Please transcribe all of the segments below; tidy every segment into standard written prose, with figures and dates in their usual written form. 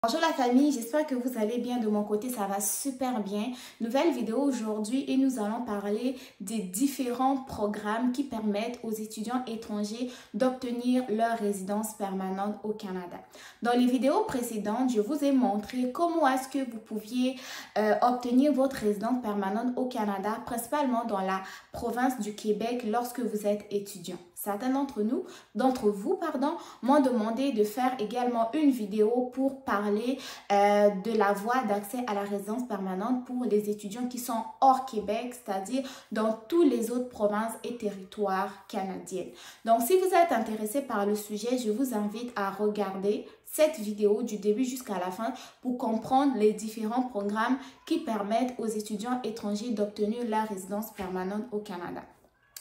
Bonjour la famille, j'espère que vous allez bien. De mon côté, ça va super bien. Nouvelle vidéo aujourd'hui et nous allons parler des différents programmes qui permettent aux étudiants étrangers d'obtenir leur résidence permanente au Canada. Dans les vidéos précédentes, je vous ai montré comment est-ce que vous pouviez obtenir votre résidence permanente au Canada, principalement dans la province du Québec lorsque vous êtes étudiant. Certains d'entre vous, m'ont demandé de faire également une vidéo pour parler de la voie d'accès à la résidence permanente pour les étudiants qui sont hors Québec, c'est-à-dire dans toutes les autres provinces et territoires canadiens. Donc, si vous êtes intéressé par le sujet, je vous invite à regarder cette vidéo du début jusqu'à la fin pour comprendre les différents programmes qui permettent aux étudiants étrangers d'obtenir la résidence permanente au Canada.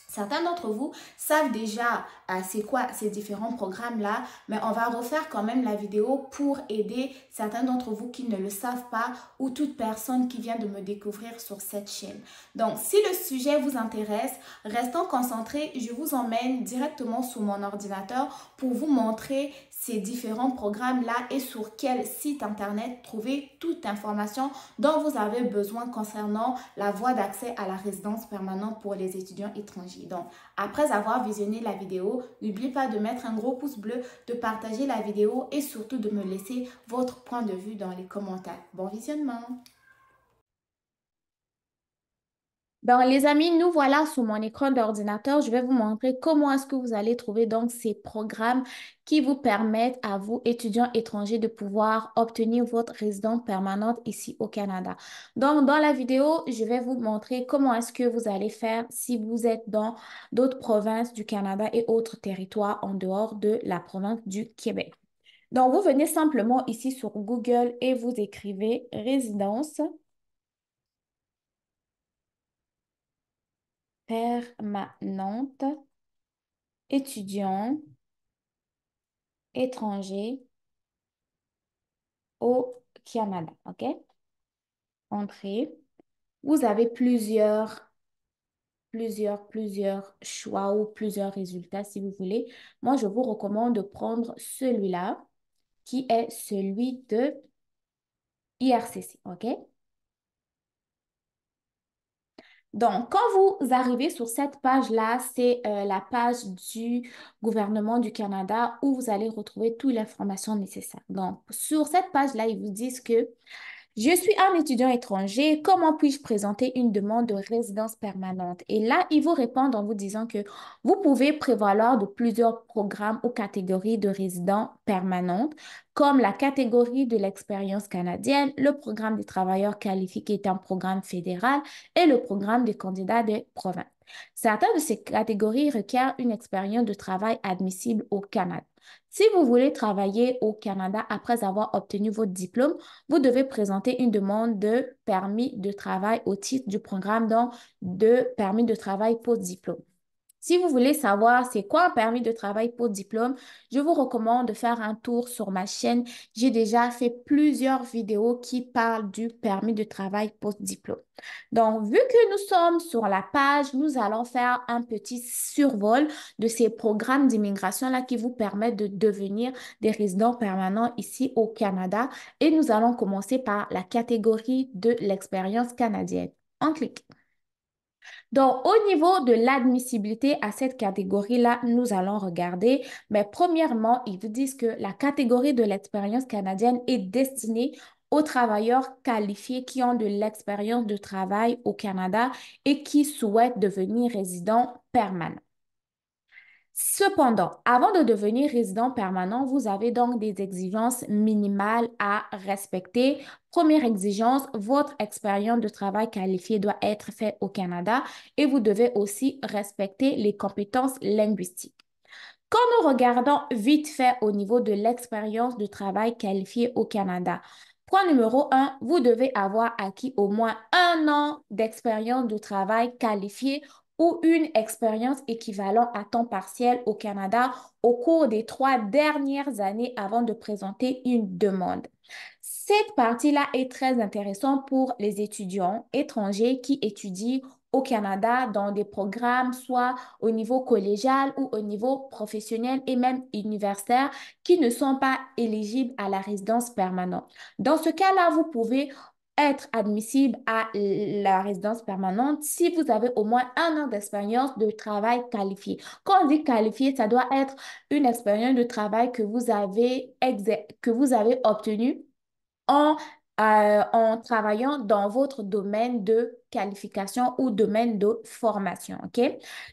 Certains d'entre vous savent déjà c'est quoi ces différents programmes-là, mais on va refaire quand même la vidéo pour aider certains d'entre vous qui ne le savent pas ou toute personne qui vient de me découvrir sur cette chaîne. Donc, si le sujet vous intéresse, restons concentrés. Je vous emmène directement sur mon ordinateur pour vous montrer ces différents programmes-là et sur quel site internet trouver toute information dont vous avez besoin concernant la voie d'accès à la résidence permanente pour les étudiants étrangers. Donc, après avoir visionné la vidéo, n'oubliez pas de mettre un gros pouce bleu, de partager la vidéo et surtout de me laisser votre point de vue dans les commentaires. Bon visionnement! Donc, les amis, nous voilà sur mon écran d'ordinateur. Je vais vous montrer comment est-ce que vous allez trouver donc ces programmes qui vous permettent à vous, étudiants étrangers, de pouvoir obtenir votre résidence permanente ici au Canada. Donc, dans la vidéo, je vais vous montrer comment est-ce que vous allez faire si vous êtes dans d'autres provinces du Canada et autres territoires en dehors de la province du Québec. Donc, vous venez simplement ici sur Google et vous écrivez résidence permanente étudiant étranger au Canada. OK? Entrée. Vous avez plusieurs choix ou plusieurs résultats si vous voulez. Moi, je vous recommande de prendre celui-là qui est celui de IRCC. OK? Donc, quand vous arrivez sur cette page-là, c'est la page du gouvernement du Canada où vous allez retrouver toute l'information nécessaire. Donc, sur cette page-là, ils vous disent que je suis un étudiant étranger. Comment puis-je présenter une demande de résidence permanente? Et là, ils vous répondent en vous disant que vous pouvez prévaloir de plusieurs programmes ou catégories de résidents permanentes, comme la catégorie de l'expérience canadienne, le programme des travailleurs qualifiés qui est un programme fédéral et le programme des candidats des provinces. Certaines de ces catégories requièrent une expérience de travail admissible au Canada. Si vous voulez travailler au Canada après avoir obtenu votre diplôme, vous devez présenter une demande de permis de travail au titre du programme de permis de travail post-diplôme. Si vous voulez savoir c'est quoi un permis de travail post-diplôme, je vous recommande de faire un tour sur ma chaîne. J'ai déjà fait plusieurs vidéos qui parlent du permis de travail post-diplôme. Donc, vu que nous sommes sur la page, nous allons faire un petit survol de ces programmes d'immigration-là qui vous permettent de devenir des résidents permanents ici au Canada. Et nous allons commencer par la catégorie de l'expérience canadienne. On clique. Donc, au niveau de l'admissibilité à cette catégorie-là, nous allons regarder. Mais premièrement, ils vous disent que la catégorie de l'expérience canadienne est destinée aux travailleurs qualifiés qui ont de l'expérience de travail au Canada et qui souhaitent devenir résidents permanents. Cependant, avant de devenir résident permanent, vous avez donc des exigences minimales à respecter. Première exigence, votre expérience de travail qualifiée doit être faite au Canada et vous devez aussi respecter les compétences linguistiques. Quand nous regardons vite fait au niveau de l'expérience de travail qualifiée au Canada, point numéro un, vous devez avoir acquis au moins un an d'expérience de travail qualifiée ou une expérience équivalente à temps partiel au Canada au cours des 3 dernières années avant de présenter une demande. Cette partie-là est très intéressante pour les étudiants étrangers qui étudient au Canada dans des programmes, soit au niveau collégial ou au niveau professionnel et même universitaire, qui ne sont pas éligibles à la résidence permanente. Dans ce cas-là, vous pouvez être admissible à la résidence permanente si vous avez au moins 1 an d'expérience de travail qualifié. Quand on dit qualifié, ça doit être une expérience de travail que vous avez obtenue en, en travaillant dans votre domaine de qualification ou domaine de formation, OK?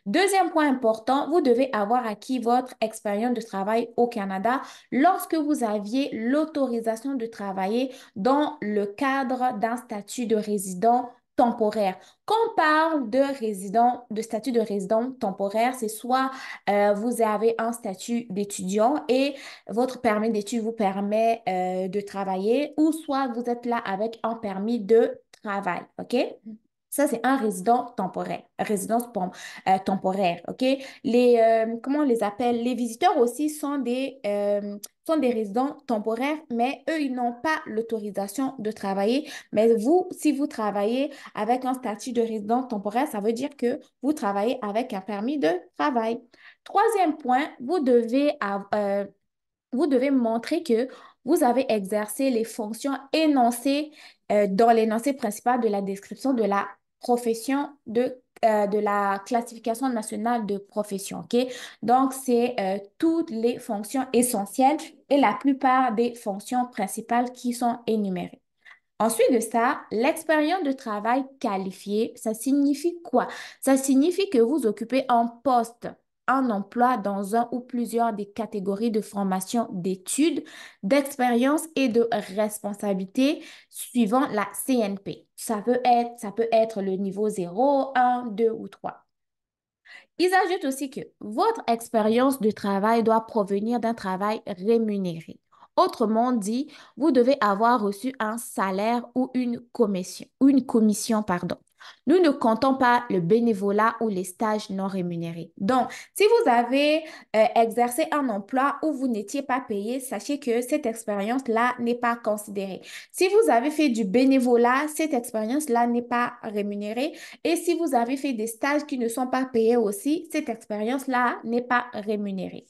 Deuxième point important, vous devez avoir acquis votre expérience de travail au Canada lorsque vous aviez l'autorisation de travailler dans le cadre d'un statut de résident temporaire. Quand on parle de résident, de statut de résident temporaire, c'est soit vous avez un statut d'étudiant et votre permis d'études vous permet de travailler ou soit vous êtes là avec un permis de travail, OK? Ça, c'est un résident temporaire, temporaire, OK? Comment on les appelle? Les visiteurs aussi sont des résidents temporaires, mais eux, ils n'ont pas l'autorisation de travailler. Mais vous, si vous travaillez avec un statut de résident temporaire, ça veut dire que vous travaillez avec un permis de travail. Troisième point, vous devez montrer que vous avez exercé les fonctions énoncées dans l'énoncé principal de la description de la profession de la classification nationale de profession, OK? Donc, c'est toutes les fonctions essentielles et la plupart des fonctions principales qui sont énumérées. Ensuite de ça, l'expérience de travail qualifiée, ça signifie quoi? Ça signifie que vous occupez un poste, un emploi dans un ou plusieurs des catégories de formation d'études, d'expérience et de responsabilité suivant la CNP. Ça peut être le niveau 0, 1, 2 ou 3. Ils ajoutent aussi que votre expérience de travail doit provenir d'un travail rémunéré. Autrement dit, vous devez avoir reçu un salaire ou une commission, pardon. Nous ne comptons pas le bénévolat ou les stages non rémunérés. Donc, si vous avez exercé un emploi où vous n'étiez pas payé, sachez que cette expérience-là n'est pas considérée. Si vous avez fait du bénévolat, cette expérience-là n'est pas rémunérée. Et si vous avez fait des stages qui ne sont pas payés aussi, cette expérience-là n'est pas rémunérée.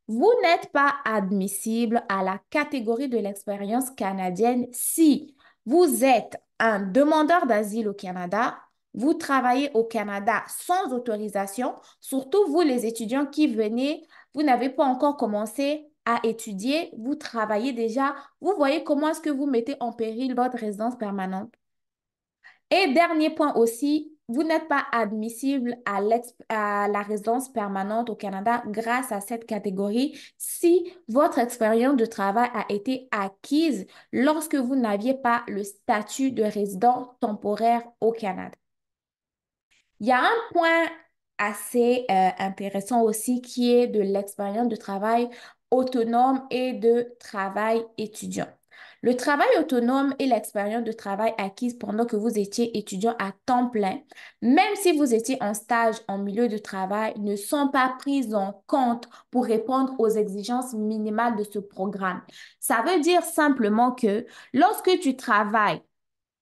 Vous n'êtes pas admissible à la catégorie de l'expérience canadienne si vous êtes un demandeur d'asile au Canada, vous travaillez au Canada sans autorisation, surtout vous les étudiants qui venez, vous n'avez pas encore commencé à étudier, vous travaillez déjà, vous voyez comment est-ce que vous mettez en péril votre résidence permanente. Et dernier point aussi, vous n'êtes pas admissible à la résidence permanente au Canada grâce à cette catégorie si votre expérience de travail a été acquise lorsque vous n'aviez pas le statut de résident temporaire au Canada. Il y a un point assez intéressant aussi qui est de l'expérience de travail autonome et de travail étudiant. Le travail autonome et l'expérience de travail acquise pendant que vous étiez étudiant à temps plein, même si vous étiez en stage en milieu de travail, ne sont pas prises en compte pour répondre aux exigences minimales de ce programme. Ça veut dire simplement que lorsque tu travailles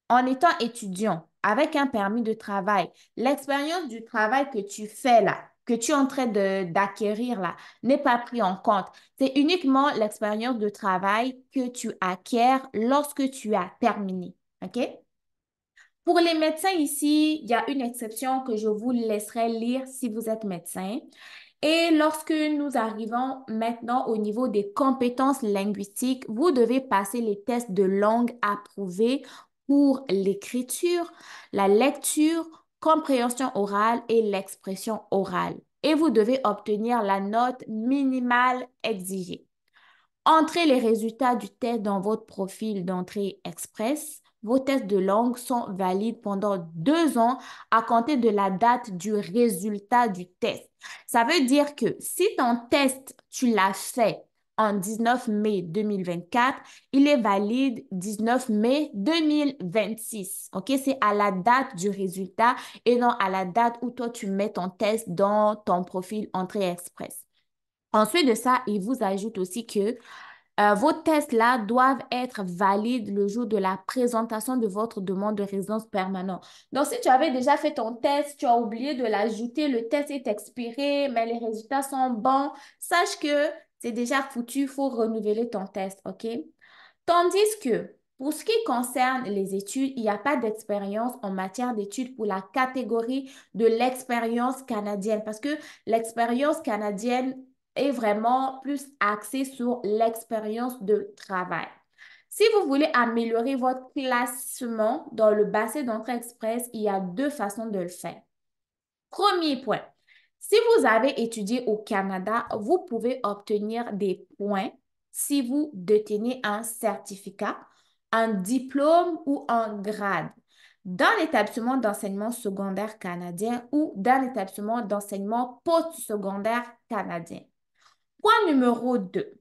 en étant étudiant, avec un permis de travail, l'expérience du travail que tu fais là, que tu es en train d'acquérir là, n'est pas pris en compte. C'est uniquement l'expérience de travail que tu acquiers lorsque tu as terminé. OK? Pour les médecins ici, il y a une exception que je vous laisserai lire si vous êtes médecin. Et lorsque nous arrivons maintenant au niveau des compétences linguistiques, vous devez passer les tests de langue approuvés pour l'écriture, la lecture, compréhension orale et l'expression orale. Et vous devez obtenir la note minimale exigée. Entrez les résultats du test dans votre profil d'entrée express. Vos tests de langue sont valides pendant 2 ans à compter de la date du résultat du test. Ça veut dire que si ton test, tu l'as fait en 19 mai 2024, il est valide 19 mai 2026. OK? C'est à la date du résultat et non à la date où toi, tu mets ton test dans ton profil entrée express. Ensuite de ça, il vous ajoute aussi que Vos tests-là doivent être valides le jour de la présentation de votre demande de résidence permanente. Donc, si tu avais déjà fait ton test, tu as oublié de l'ajouter, le test est expiré, mais les résultats sont bons, sache que c'est déjà foutu, il faut renouveler ton test, OK? Tandis que pour ce qui concerne les études, il n'y a pas d'expérience en matière d'études pour la catégorie de l'expérience canadienne parce que l'expérience canadienne est vraiment plus axée sur l'expérience de travail. Si vous voulez améliorer votre classement dans le bassin d'entrée express, il y a deux façons de le faire. Premier point, si vous avez étudié au Canada, vous pouvez obtenir des points si vous détenez un certificat, un diplôme ou un grade dans l'établissement d'enseignement secondaire canadien ou dans l'établissement d'enseignement postsecondaire canadien. Point numéro 2.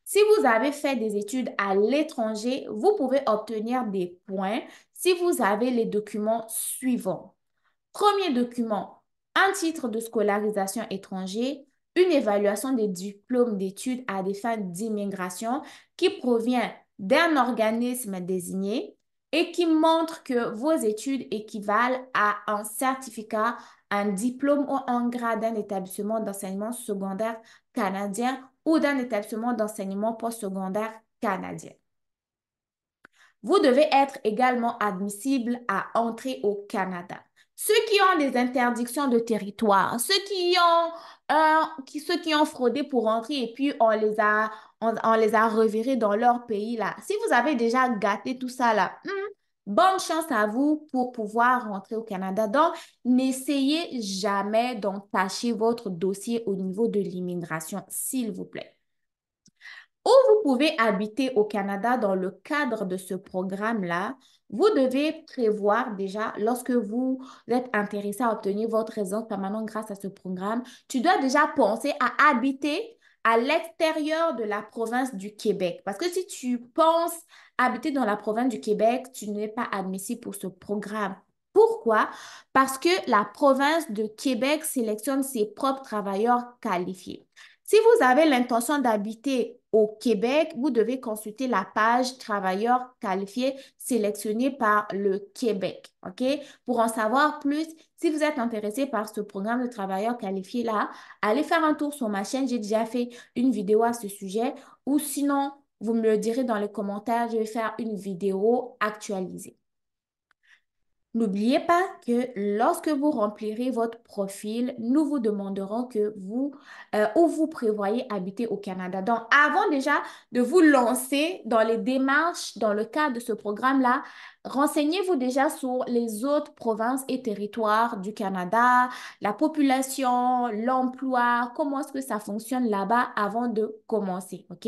Si vous avez fait des études à l'étranger, vous pouvez obtenir des points si vous avez les documents suivants. Premier document, un titre de scolarisation étranger, une évaluation des diplômes d'études à des fins d'immigration qui provient d'un organisme désigné et qui montre que vos études équivalent à un certificat, un diplôme ou un grade d'un établissement d'enseignement secondaire canadien ou d'un établissement d'enseignement postsecondaire canadien. Vous devez être également admissible à entrer au Canada. Ceux qui ont des interdictions de territoire, ceux qui ont fraudé pour entrer et puis on les a revirés dans leur pays là. Si vous avez déjà gâté tout ça là, bonne chance à vous pour pouvoir rentrer au Canada. Donc, n'essayez jamais d'entacher votre dossier au niveau de l'immigration, s'il vous plaît. Où vous pouvez habiter au Canada dans le cadre de ce programme-là, vous devez prévoir déjà, lorsque vous êtes intéressé à obtenir votre résidence permanente grâce à ce programme, tu dois déjà penser à habiter à l'extérieur de la province du Québec. Parce que si tu penses habiter dans la province du Québec, tu n'es pas admissible pour ce programme. Pourquoi? Parce que la province de Québec sélectionne ses propres travailleurs qualifiés. Si vous avez l'intention d'habiter au Québec, vous devez consulter la page travailleurs qualifiés sélectionnés par le Québec, OK? Pour en savoir plus, si vous êtes intéressé par ce programme de travailleurs qualifiés là, allez faire un tour sur ma chaîne. J'ai déjà fait une vidéo à ce sujet ou sinon, vous me le direz dans les commentaires, je vais faire une vidéo actualisée. N'oubliez pas que lorsque vous remplirez votre profil, nous vous demanderons où vous prévoyez habiter au Canada. Donc, avant déjà de vous lancer dans les démarches dans le cadre de ce programme-là, renseignez-vous déjà sur les autres provinces et territoires du Canada, la population, l'emploi, comment est-ce que ça fonctionne là-bas avant de commencer, OK?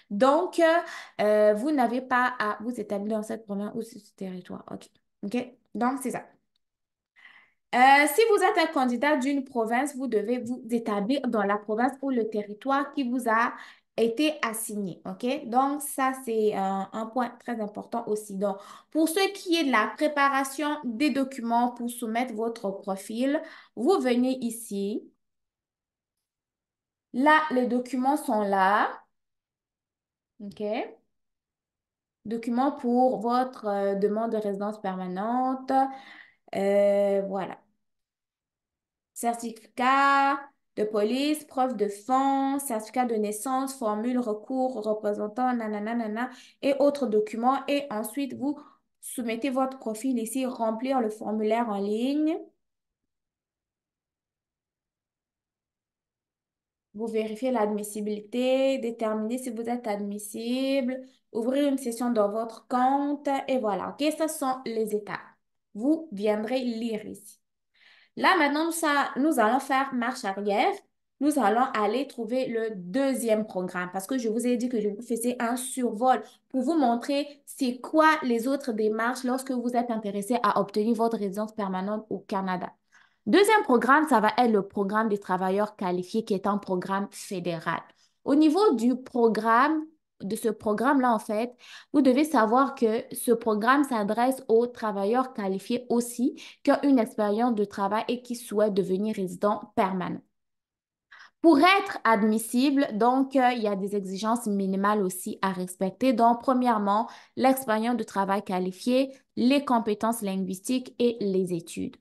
Donc, vous n'avez pas à vous établir dans cette province ou ce territoire, OK? OK? Donc, c'est ça. Si vous êtes un candidat d'une province, vous devez vous établir dans la province ou le territoire qui vous a été assigné. OK? Donc, ça, c'est un point très important aussi. Donc, pour ce qui est de la préparation des documents pour soumettre votre profil, vous venez ici. Là, les documents sont là. OK? Documents pour votre demande de résidence permanente. Voilà. Certificat de police, preuve de fonds, certificat de naissance, formule, recours, représentant, nanana, nanana, et autres documents. Et ensuite, vous soumettez votre profil ici, remplir le formulaire en ligne. Vous vérifiez l'admissibilité, déterminez si vous êtes admissible, ouvrir une session dans votre compte et voilà. OK, ce sont les étapes. Vous viendrez lire ici. Là, maintenant, nous allons faire marche arrière. Nous allons aller trouver le deuxième programme parce que je vous ai dit que je vous faisais un survol pour vous montrer c'est quoi les autres démarches lorsque vous êtes intéressé à obtenir votre résidence permanente au Canada. Deuxième programme, ça va être le programme des travailleurs qualifiés qui est un programme fédéral. Au niveau du programme, de ce programme-là, en fait, vous devez savoir que ce programme s'adresse aux travailleurs qualifiés aussi qui ont une expérience de travail et qui souhaitent devenir résidents permanents. Pour être admissible, donc, il y a des exigences minimales aussi à respecter. Donc, premièrement, l'expérience de travail qualifiée, les compétences linguistiques et les études.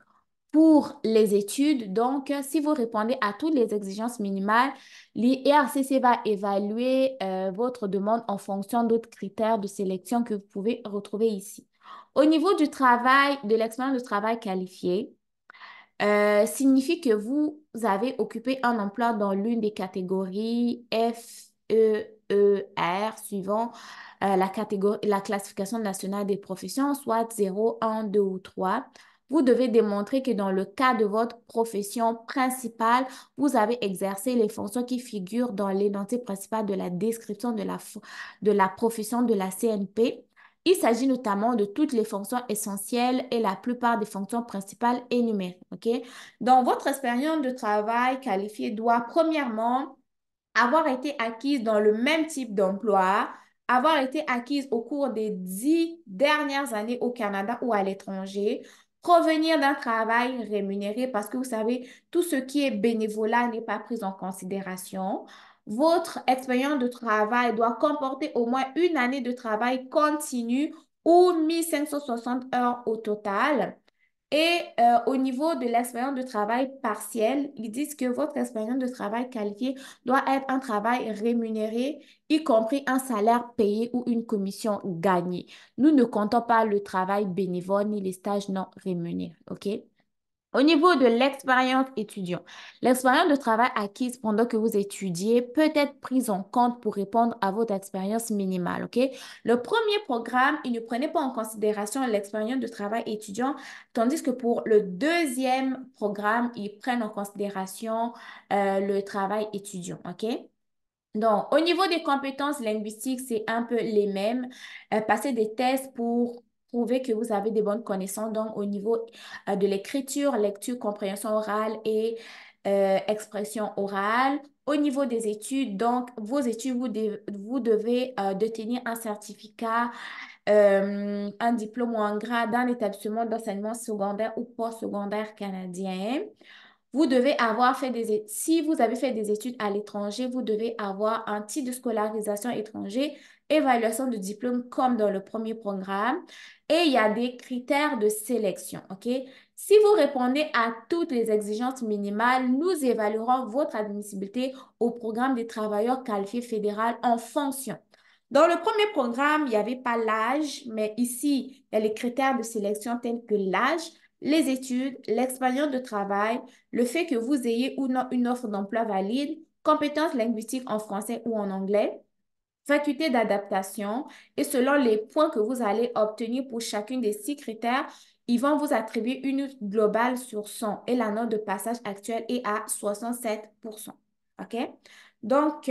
Pour les études, donc, si vous répondez à toutes les exigences minimales, l'IRCC va évaluer votre demande en fonction d'autres critères de sélection que vous pouvez retrouver ici. Au niveau du travail, de l'expérience de travail qualifiée, signifie que vous avez occupé un emploi dans l'une des catégories F, E, E, R, suivant la classification nationale des professions, soit 0, 1, 2 ou 3. Vous devez démontrer que dans le cas de votre profession principale, vous avez exercé les fonctions qui figurent dans l'identité principale de la description de la profession de la CNP. Il s'agit notamment de toutes les fonctions essentielles et la plupart des fonctions principales énumérées. OK? Donc, votre expérience de travail qualifiée doit premièrement avoir été acquise dans le même type d'emploi, avoir été acquise au cours des 10 dernières années au Canada ou à l'étranger, provenir d'un travail rémunéré parce que vous savez, tout ce qui est bénévolat n'est pas pris en considération. Votre expérience de travail doit comporter au moins une année de travail continu ou 1 560 heures au total. Et au niveau de l'expérience de travail partielle, ils disent que votre expérience de travail qualifiée doit être un travail rémunéré, y compris un salaire payé ou une commission gagnée. Nous ne comptons pas le travail bénévole ni les stages non rémunérés, OK? Au niveau de l'expérience étudiant, l'expérience de travail acquise pendant que vous étudiez peut être prise en compte pour répondre à votre expérience minimale, OK? Le premier programme, il ne prenait pas en considération l'expérience de travail étudiant, tandis que pour le deuxième programme, ils prennent en considération le travail étudiant, OK? Donc, au niveau des compétences linguistiques, c'est un peu les mêmes. Passer des tests pour prouver que vous avez des bonnes connaissances. Donc, au niveau de l'écriture, lecture, compréhension orale et expression orale. Au niveau des études, donc, vos études, vous devez détenir un certificat, un diplôme ou un grade dans l'établissement d'enseignement secondaire ou postsecondaire canadien. Vous devez avoir fait si vous avez fait des études à l'étranger, vous devez avoir un titre de scolarisation étranger, évaluation de diplôme comme dans le premier programme. Et il y a des critères de sélection, OK? Si vous répondez à toutes les exigences minimales, nous évaluerons votre admissibilité au programme des travailleurs qualifiés fédéral en fonction. Dans le premier programme, il n'y avait pas l'âge, mais ici, il y a les critères de sélection tels que l'âge, les études, l'expérience de travail, le fait que vous ayez ou non une offre d'emploi valide, compétences linguistiques en français ou en anglais, faculté d'adaptation et selon les points que vous allez obtenir pour chacune des 6 critères, ils vont vous attribuer une note globale sur 100 et la note de passage actuelle est à 67%. OK? Donc,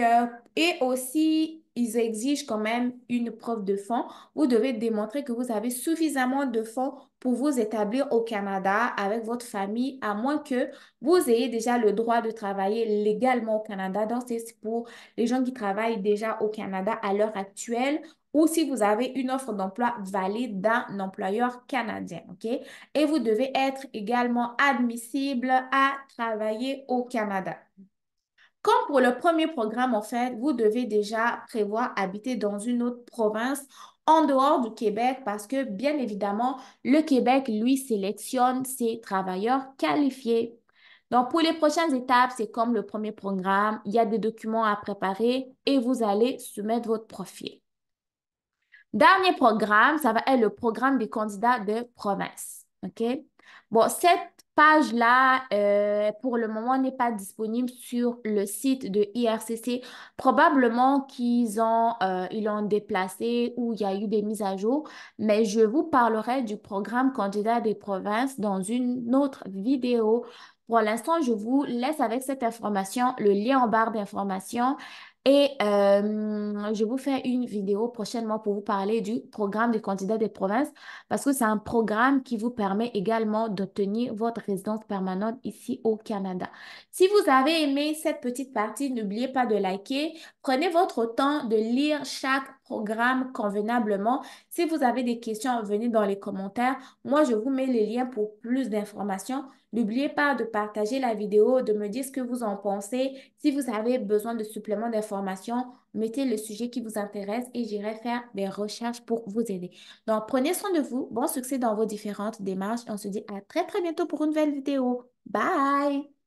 et aussi, ils exigent quand même une preuve de fonds. Vous devez démontrer que vous avez suffisamment de fonds pour vous établir au Canada avec votre famille, à moins que vous ayez déjà le droit de travailler légalement au Canada. Donc, c'est pour les gens qui travaillent déjà au Canada à l'heure actuelle ou si vous avez une offre d'emploi valide d'un employeur canadien, OK? Et vous devez être également admissible à travailler au Canada. Comme pour le premier programme, en fait, vous devez déjà prévoir habiter dans une autre province en dehors du Québec parce que, bien évidemment, le Québec, lui, sélectionne ses travailleurs qualifiés. Donc, pour les prochaines étapes, c'est comme le premier programme, il y a des documents à préparer et vous allez soumettre votre profil. Dernier programme, ça va être le programme des candidats de province. OK? Bon, cette page-là, pour le moment, n'est pas disponible sur le site de IRCC. Probablement ils l'ont déplacé ou il y a eu des mises à jour, mais je vous parlerai du programme candidat des provinces dans une autre vidéo. Pour l'instant, je vous laisse avec cette information, le lien en barre d'information. Et je vous fais une vidéo prochainement pour vous parler du programme des candidats des provinces parce que c'est un programme qui vous permet également d'obtenir votre résidence permanente ici au Canada. Si vous avez aimé cette petite partie, n'oubliez pas de liker. Prenez votre temps de lire chaque programme convenablement. Si vous avez des questions, venez dans les commentaires. Moi, je vous mets les liens pour plus d'informations. N'oubliez pas de partager la vidéo, de me dire ce que vous en pensez. Si vous avez besoin de suppléments d'informations, mettez le sujet qui vous intéresse et j'irai faire des recherches pour vous aider. Donc, prenez soin de vous. Bon succès dans vos différentes démarches. On se dit à très, très bientôt pour une nouvelle vidéo. Bye!